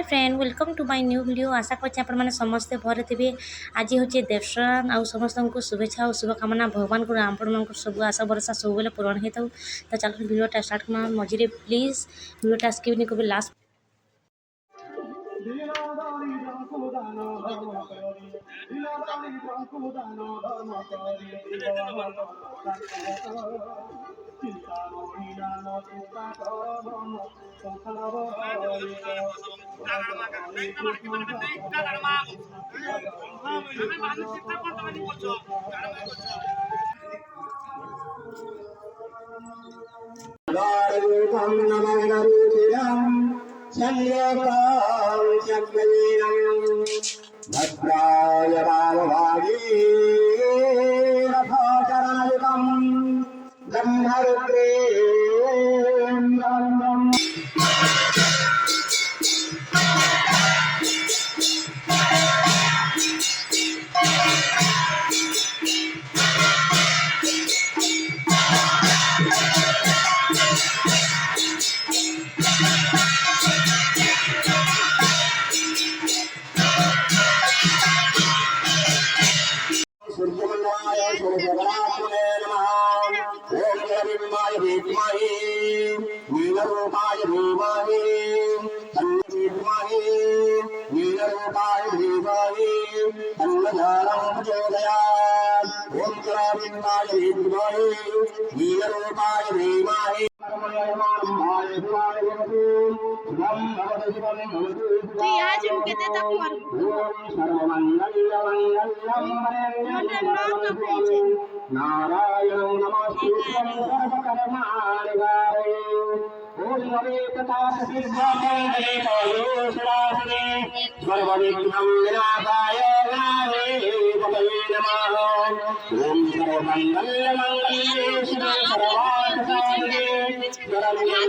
Hi friend welcome to my new video. आशा करछे आपण माने समस्ते भरे थे। आज हूँ देवस्नान आउ समस्त को शुभेच्छा और शुभकामना। भगवान को आपण मान सब आशा भरोसा सब बेले पूरण होता। तो चलो वीडियोटा स्टार्ट करना। मझे प्लीज वीडियोटा स्किप नहीं करें लास्ट। भद्राय रामभागे रथाचरणयुतं ब्रह्मरुद्रेन्द्रवन्दम् सूर्यमण्डलाय सूर्यगणात्मने नमः। ॐ जलबिम्बाय विद्महे नीलरूपाय धीमहि तन्नो विद्महे नीलरूपाय धीमहि तन्नो ज्ञानं प्रचोदयात्। ॐ जलबिम्बाय विद्महे नीलरूपाय धीमहि आज उनके दे तक मर नारायण नमस्ते सर्वकर्माणि ओम हरे प्रताप सिद्धांते पायोषरासने सर्वविघ्नं विनाशाय गणाधिपतये नमः। ओम सर्वमंगलमंगल्ये शिवे सर्वार्थसाधके शरण्ये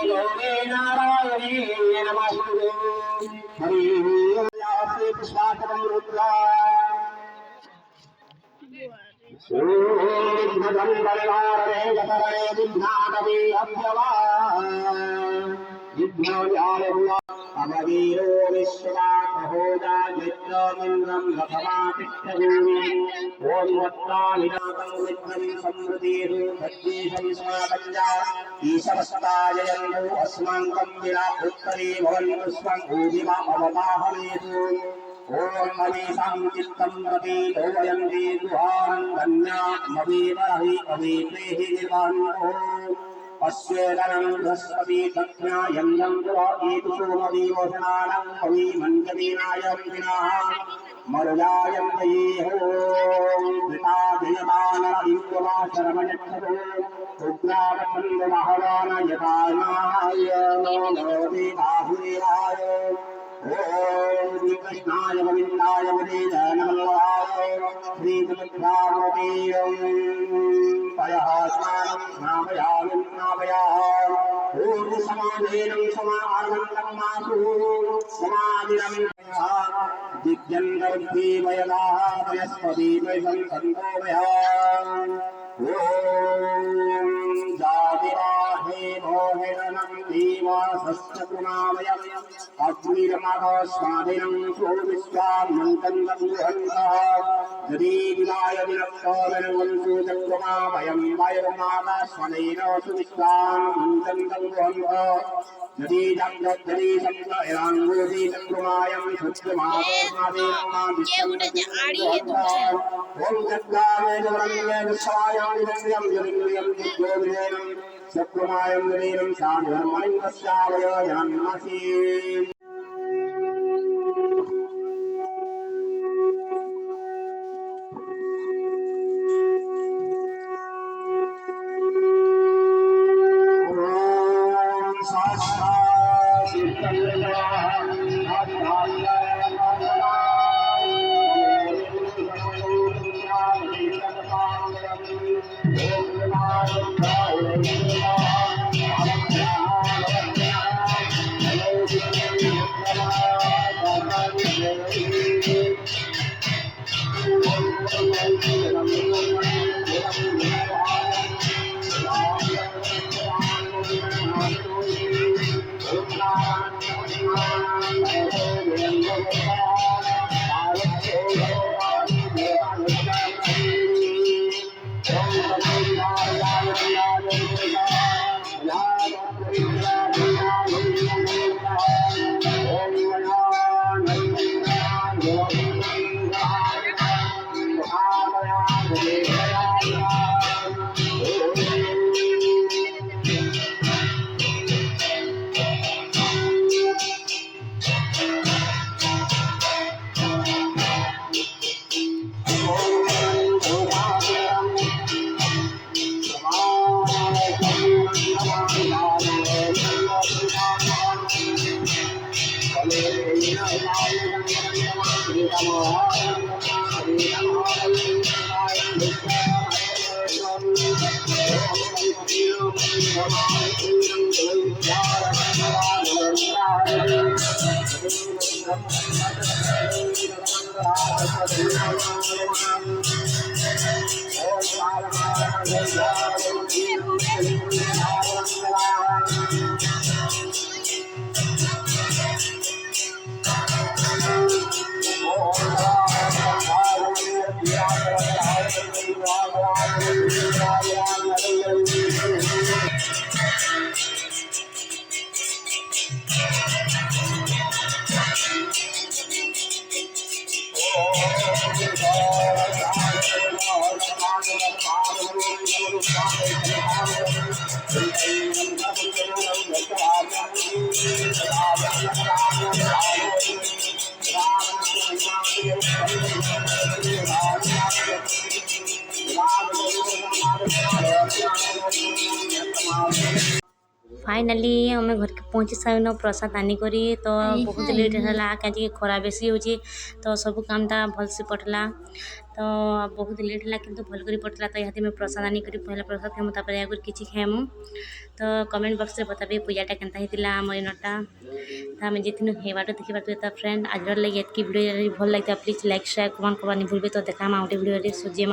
गौरे नारायणे नमस्ते। हरि ओम पुष्पाकरं रुद्रा विघ्नं परिवारे गतरे विघ्नाटवे अभ्यवा विघ्नोजालुला अमवीरो विश्वनाथहोजा जित्रोमिन्द्रं लभमापिष्टभूमि ॐ वत्तानिनाथं विघ्नं समृद्धेषु सज्जेशं समापञ्जा ईशवस्ताजयन्तु अस्माकं विना उत्तरे भवन्तु स्वं ऊर्जिमा अवगाहनेषु ओम मनीषां चित्तं प्रति दोयन्ति दुहानन्दन्या मवीवहि अवीप्रेहि निर्वाणो अस्येदनं बृहस्पति तज्ञायं पुरायेतु सोमदेवसनानं कवि मञ्जवीनायं विनाः मरुजायं देहो पिता जयमानर इन्द्रवा शरमयच्छतो उग्रावन्दमहवान यथानाय नमो देवाहुदेवाय ओम श्री कृष्णाय गोविंदाय नमः श्री तुलसीरामते पयः स्नानं स्नापयामि ओम समाधेन समार्वन्तं मासु समाधिनं दिग्जन्तर्भि वयदाः वयस्पति वैसन्तन्तो वयः ओम जातिवाहे मोहिनं देवासस्य पुनामयम् अग्निरमास्वादिनं सोविश्वामन्तन्दुहन्तः यदि विनाय विनक्तोरनुवन्तु चन्द्रमा वयं वायुमाकाश्वनेन सुविश्वामन्तन्दुहन्तः यदि जगद्धरि संस्कराङ्गोति चन्द्रमायं शुद्धमाकाश्वनेन ओम जग्गामे जवरन्ये विश्वायां विद्यं जरिन्द्रियं दिग्गोविनेनं सत्वमायं विनेनं साधर्मणं तस्यावय जन्मसि फाइनाली आम घर के पहुँची सारिन प्रसाद आनिकरी तो बहुत लेट है कहीं खरा बेसी होची तो सब कामटा भलसे पटला तो बहुत लेट है किंतु भल कर पटला तो यहाँ मैं प्रसाद आनिकरी पहला प्रसाद खाइमु तापर आगुरी किछि खाइमु तो कमेंट बॉक्स में बताबे पूजाटा केनता हेतिला आम इनटा तो आम जितनु हेबाटो देखि पारबे तो फ्रेंड आज लगे एतकी वीडियो भल लगता प्लीज लाइक शेयर कमेंट करवा नहीं भूलबे तो देखा आम आउटे वीडियो सो जे